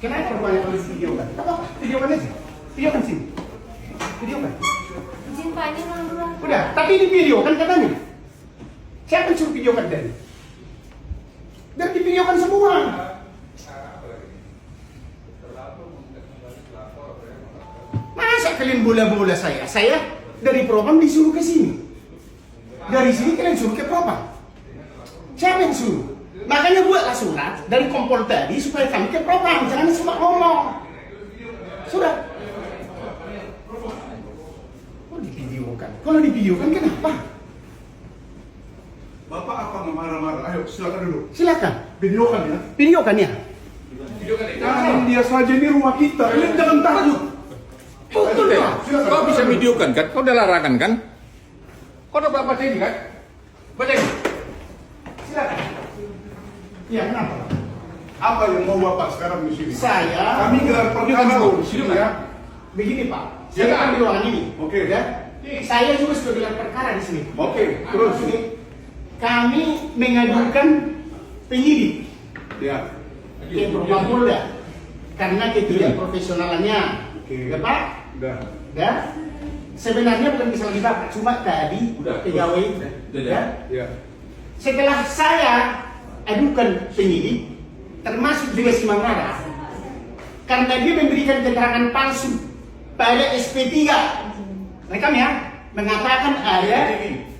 Kenapa banyak harus videokan? Tak apa, videokan aja. Videokan sini. Videokan. Izin Pak, ini orang duluan. Udah, tapi ini video kan katanya. Siapa yang suruh videokan tadi? Biar divideokan semua. Masa kalian bola-bola saya? Saya dari propam disuruh ke sini. Dari sini kalian suruh ke propam. Siapa yang suruh? Makanya buatlah surat dari kompol tadi supaya kami ke propam. Jangan cuma ngomong. Sudah. Oh, divideokan. Kalau divideokan kenapa? Bapak apa nggak marah-marah? Ayo silakan dulu. Silakan. Videokan ya. Videokan ya. Jangan dia saja ini rumah kita. Ini jangan takut. Betul Pak. Kau bisa videokan kan? Kau udah larangan kan? Kau udah baca ini kan? Baca ini. Silakan. Ya, kenapa? Apa yang mau Bapak sekarang di sini? Saya Kami gelar perkara loh di sini ya. begini Pak. Saya kan di ruangan ini. Oke. Ya. Saya juga sudah gelar perkara di sini. Oke. Terus. Ini kami mengadukan penyidik Ya. ke Propam karena ketidakprofesionalannya. Oke. Ya Pak? Udah. Ya. Sebenarnya bukan kesalahan Bapak, cuma tadi Udah. pegawai. Udah. Ya. Ya. Setelah saya adukan penyidik, termasuk juga si Mangara, karena dia memberikan keterangan palsu pada SP3. Rekam ya, mengatakan ada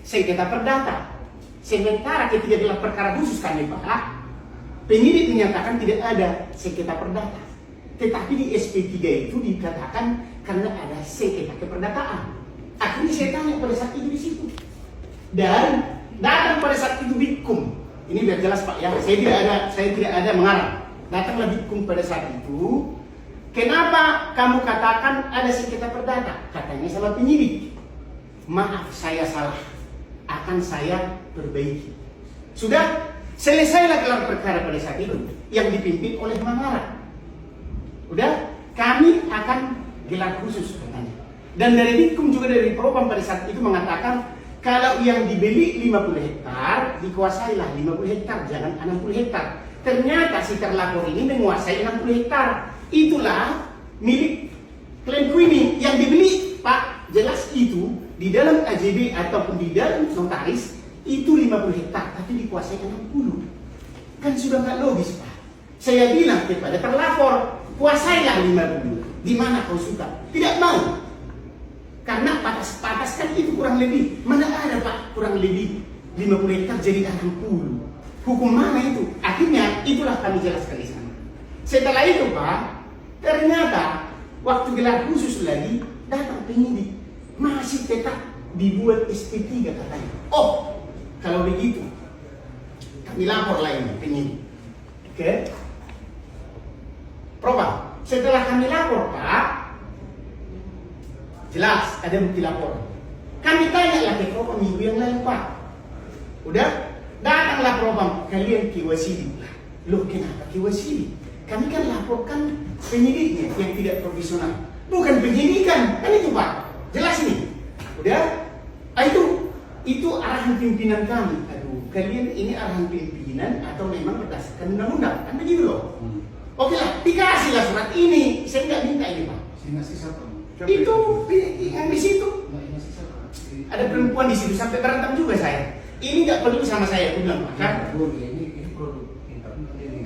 sengketa perdata. Sementara ketika gelar perkara khusus kami Pak, penyidik menyatakan tidak ada sengketa perdata. Tetapi di SP3 itu dikatakan karena ada sengketa keperdataan. Akhirnya saya tanya pada saat itu di situ. Dan datang pada saat itu Bitkum. Ini biar jelas Pak ya, saya tidak ada mengarang. Datanglah Bitkum pada saat itu. Kenapa kamu katakan ada sengketa perdata? Katanya salah penyidik. Maaf, saya salah. Akan saya perbaiki. Sudah selesailah gelar perkara pada saat itu yang dipimpin oleh Mangara. Udah, kami akan gelar khusus katanya. Dan dari Bitkum juga dari Propam pada saat itu mengatakan kalau yang dibeli 50 hektar, dikuasailah 50 hektar, jangan 60 hektar. Ternyata si terlapor ini menguasai 60 hektar. Itulah milik klaimku ini yang dibeli, Pak. Jelas itu di dalam AJB ataupun di dalam notaris itu 50 hektar, tapi dikuasai 60. Kan sudah nggak logis, Pak. Saya bilang kepada terlapor, kuasailah 50. Di mana kau suka? Tidak mau. Karena patas-patas kan itu kurang lebih. Mana ada Pak kurang lebih 50 hektar jadi 60. Hukum mana itu? Akhirnya itulah kami jelaskan di sana. Setelah itu Pak, ternyata waktu gelar khusus lagi datang penyidik. Masih tetap dibuat SP3 katanya. Oh, kalau begitu kami lapor lagi penyidik. Oke? Proba. Setelah kami lapor Pak, jelas ada bukti lapor. Kami tanya lagi Propam minggu yang lalu Pak. Udah datanglah Propam, kalian kiwasili. Loh kenapa kiwasili? Kami kan laporkan penyidiknya yang tidak profesional. Bukan penyidikan, kan itu Pak. Jelas ini. Udah? Itu arahan pimpinan kami. Aduh, kalian ini arahan pimpinan atau memang berdasarkan undang-undang? Kan begitu loh. Oke lah, dikasihlah surat ini. Saya nggak minta ini Pak. Itu yang di situ ada perempuan di situ sampai berantem juga saya. Ini nggak perlu sama saya, aku bilang kan?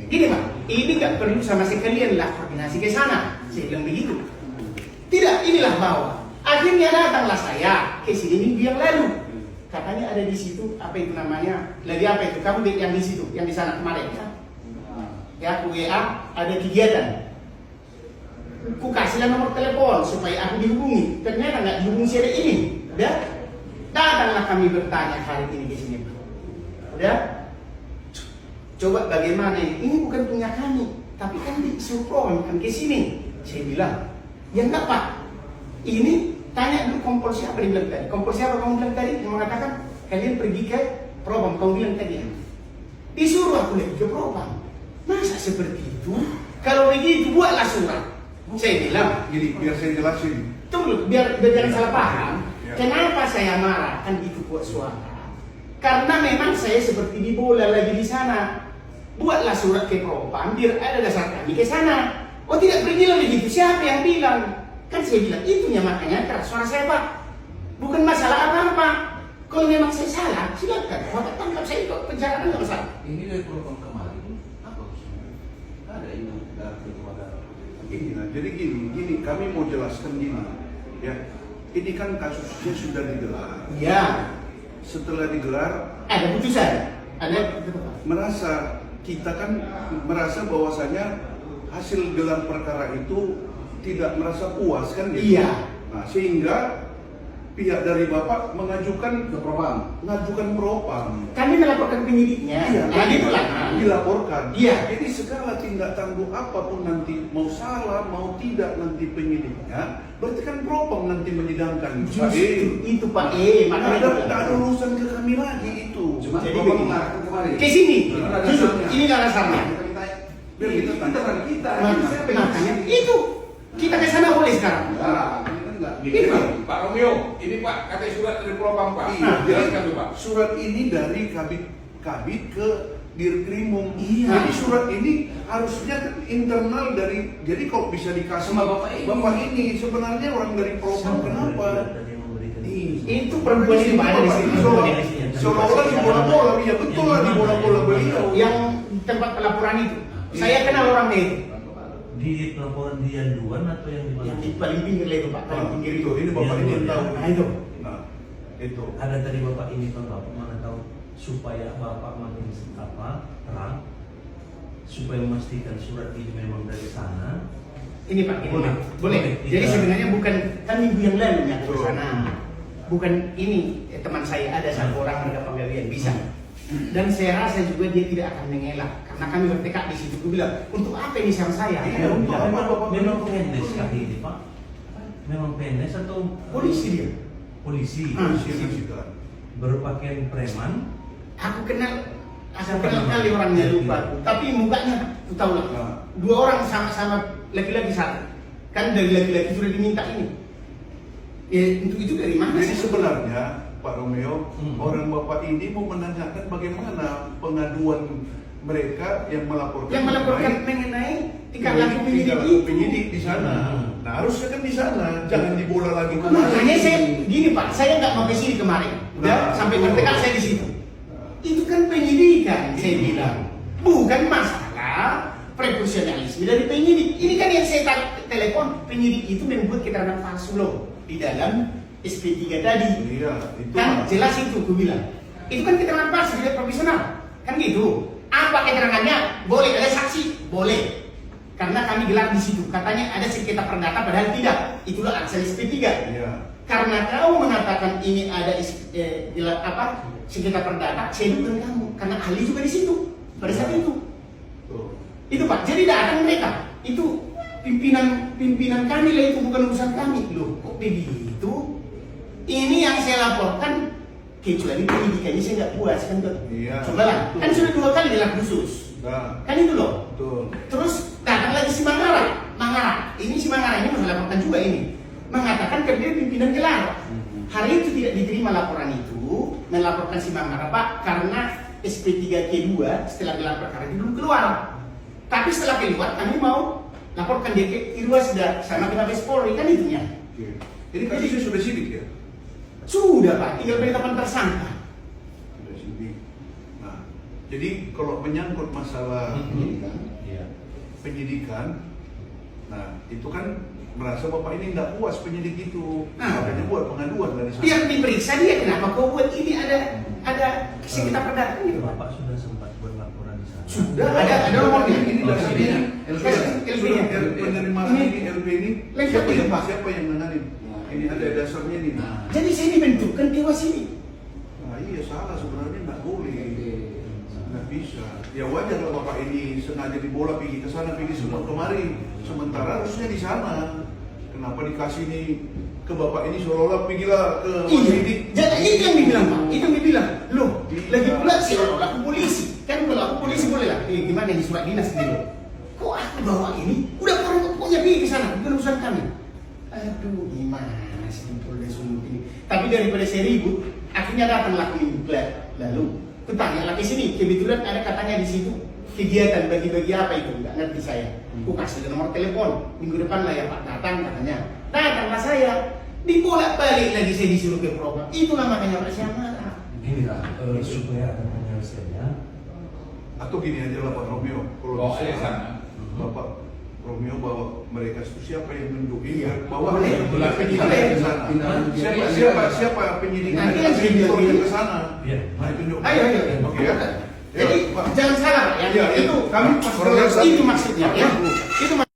Gini Pak, ini nggak perlu sama sekalian lah koordinasi ke sana. Saya bilang begitu. Tidak, inilah bawa. Akhirnya datanglah saya ke sini minggu yang lalu. Katanya ada di situ apa itu namanya? Lagi apa itu? Kamu yang di situ, yang di sana kemarin ya? Ya, WA ada kegiatan. Ku kasihlah nomor telepon supaya aku dihubungi. Ternyata nggak dihubungi si ada ini. Udah, datanglah kami bertanya hari ini di sini. Udah, coba bagaimana ini? Ini bukan punya kami, tapi kan disuruh kan ke sini. Saya bilang, ya enggak Pak. Ini tanya dulu kompol siapa dia bilang tadi. Kompol siapa kamu bilang tadi? Yang mengatakan kalian pergi ke Propam. Kamu bilang tadi. Disuruh aku lagi ke Propam. Masa seperti itu? Kalau begitu buatlah surat. Saya bilang, Jadi biar saya jelasin. tunggu, biar jangan salah paham. Ya. Kenapa saya marah? Kan itu buat suara. Karena memang saya seperti dibola lagi di sana. Buatlah surat ke Propam, biar ada dasar kami ke sana. Oh tidak boleh bilang begitu. Siapa yang bilang? Kan saya bilang itunya makanya keras suara saya Pak. Bukan masalah apa-apa. Kalau memang saya salah, silakan. Bapak tangkap saya ke penjara nggak masalah. Ini dari propam kemarin apa? Ada ini dari kepada Gini, nah, jadi gini, kami mau jelaskan gini, ya. Ini kan kasusnya sudah digelar. Iya. Setelah digelar, Ada putusan. Ada. kita kan merasa bahwasanya hasil gelar perkara itu tidak merasa puas kan gitu. Iya. Nah, sehingga pihak dari Bapak mengajukan ke propam. propam. Kami melaporkan penyidiknya. Iya, Nah, itulah. dilaporkan. Iya. Jadi segala tindak tanduk apapun nanti mau salah mau tidak nanti penyidiknya, berarti kan propam nanti menyidangkan. Justru itu Pak Makanya makanya tidak ada urusan ke kami lagi itu. Cuma Jadi propam begini. mengarahkan kemarin. ke sini. Nah, Justru dasarnya. ini alasannya. Biar kita tanya. kan kita. Makanya itu kita ke sana boleh sekarang. Nah, ini kan enggak. Gini, Pak Romeo, ini Pak, katanya surat dari propam Pak. Iya, Jelaskan tuh Pak. surat ini dari kabit ke Dirkrimum. Iya. Jadi surat ini harusnya kan internal dari. Jadi kok bisa dikasih Sama Bapak ini. sebenarnya orang dari propam kenapa? Itu perempuan itu ada di sini. Seolah-olah di bola-bola, ya betul lah di bola-bola beliau. Yang tempat pelaporan itu. Saya kenal orangnya itu. Di pelaporan di Yanduan atau yang di mana? Yang di paling pinggir itu Pak, paling pinggir itu. Ini Bapak ini yang tahu. Nah itu. Nah, itu. Ada dari Bapak ini kan Bapak mana tahu supaya Bapak makin terang, supaya memastikan surat ini memang dari sana. Ini Pak, ini Boleh. Pak. Boleh. Boleh. Jadi Tidak. sebenarnya bukan kan minggu yang lalu yang ke Betul. sana. Bukan ini teman saya ada satu orang mereka penggalian bisa. Dan saya rasa juga dia tidak akan mengelak karena kami bertekad di situ. Gue bilang untuk apa ini sama saya? Iya, untuk apa Bapak Memang PNS kah ini Pak? Memang PNS atau Polisi dia. Polisi Silakan. berpakaian preman. Aku kenal kali orangnya lupa. Tapi mukanya aku tahu lah. Nah. Dua orang sama-sama laki-laki satu. Kan dari laki-laki sudah diminta ini. Untuk itu dari mana Jadi sih? sebenarnya Pak Romeo, orang Bapak ini mau menanyakan bagaimana pengaduan mereka yang melaporkan Yang melaporkan mengenai tingkah laku penyidik tingkah laku itu. penyidik di sana. Nah, harusnya kan di sana, jangan dibola lagi ke Makanya saya gini Pak, saya nggak mau ke sini kemarin. Udah Nah, sampai betul. bertekad saya di situ. Itu kan penyidikan, saya bilang. Bukan masalah profesionalisme dari penyidik. Ini kan yang saya telepon, penyidik itu membuat keterangan palsu loh di dalam SP3 tadi. Iya, itu Kan Pak. jelas itu gue bilang. Itu kan keterangan palsu, tidak profesional. Kan gitu. Apa keterangannya? Boleh ada saksi? Boleh. Karena kami gelar di situ. Katanya ada sengketa perdata padahal tidak. Itulah alasan SP3. Iya. Karena kau mengatakan ini ada sengketa perdata, saya dukung kamu karena ahli juga di situ pada saat itu. Tuh. Itu Pak. Jadi datang mereka. Itu pimpinan kami lah, itu bukan urusan kami. Loh, kok begitu? Ini yang saya laporkan, kecuali penyidikannya saya nggak puas kan tuh. Iya. Coba lah, kan sudah 2 kali gelar khusus. Nah, Kan itu loh. betul. Terus datang lagi si Mangara. Ini si Mangara ini melaporkan juga ini. Mengatakan ke dia pimpinan gelar. Hari itu tidak diterima laporan itu, melaporkan si Mangara Pak karena SP3K2 setelah gelar perkara itu belum keluar. Tapi setelah keluar kami mau laporkan dia ke Irwas sama ke Mabes Polri kan itunya. Oke. Ini kasusnya sudah sidik ya? Sudah Pak, tinggal penetapan tersangka. Sudah sidik. Nah, jadi kalau menyangkut masalah Iya. penyidikan, nah itu kan merasa Bapak ini tidak puas penyidik itu, Nah. makanya buat pengaduan dari sana. Yang diperiksa dia kenapa kau buat ini ada sengketa perdata gitu Pak. Bapak sudah sempat berlaporan di sana. Sudah ada nomornya. Ini dasarnya LP-nya. penerima Ini ini LP ini lengkap siapa itu, yang Pak. siapa yang nanganin? Ini ada dasarnya nih. Jadi saya dibentukkan dewas ini. Nah, iya salah sebenarnya nggak boleh, nggak bisa. Ya wajar lah Bapak ini sengaja dibola pergi ke sana pergi semua kemari, sementara harusnya di sana. Kenapa dikasih nih ke Bapak ini seolah-olah pergilah ke Iya. penyidik? Jadi itu yang dibilang Pak. Itu yang dibilang. Loh, Iya. lagi pula seolah aku polisi. Kan kalau aku polisi boleh lah. Gimana di surat dinas gitu. Kok aku bawa ini? Udah orang pokoknya pergi ke sana. Bukan urusan kami. Aduh, gimana sih Polda Sumut ini? Tapi daripada saya ribut, akhirnya datanglah minggu lalu. Kutanya lagi sini, kebetulan ada katanya di situ kegiatan bagi-bagi apa itu, nggak ngerti saya. Ku kasih nomor telepon, minggu depan lah ya Pak datang katanya. Datanglah saya, dibolak-balik lagi saya disuruh ke program. Itulah makanya Pak saya marah. Gini lah, supaya ada penyelesaiannya. Atau gini aja lah Pak Romeo, kalau Bawa bisa, aja sana. Bapak Romeo bawa mereka itu siapa yang menunjuk ini? Iya. Bawa Boleh. belah penyidik ke sana. Siapa penyidik Nanti yang yang ke sendiri. sana? Iya. Nah tunjuk. Ayo. Oke ya. Jadi Pak. jangan salah Pak, ya. Iya, iya. Itu kami pas Orang yang itu maksudnya ya. Itu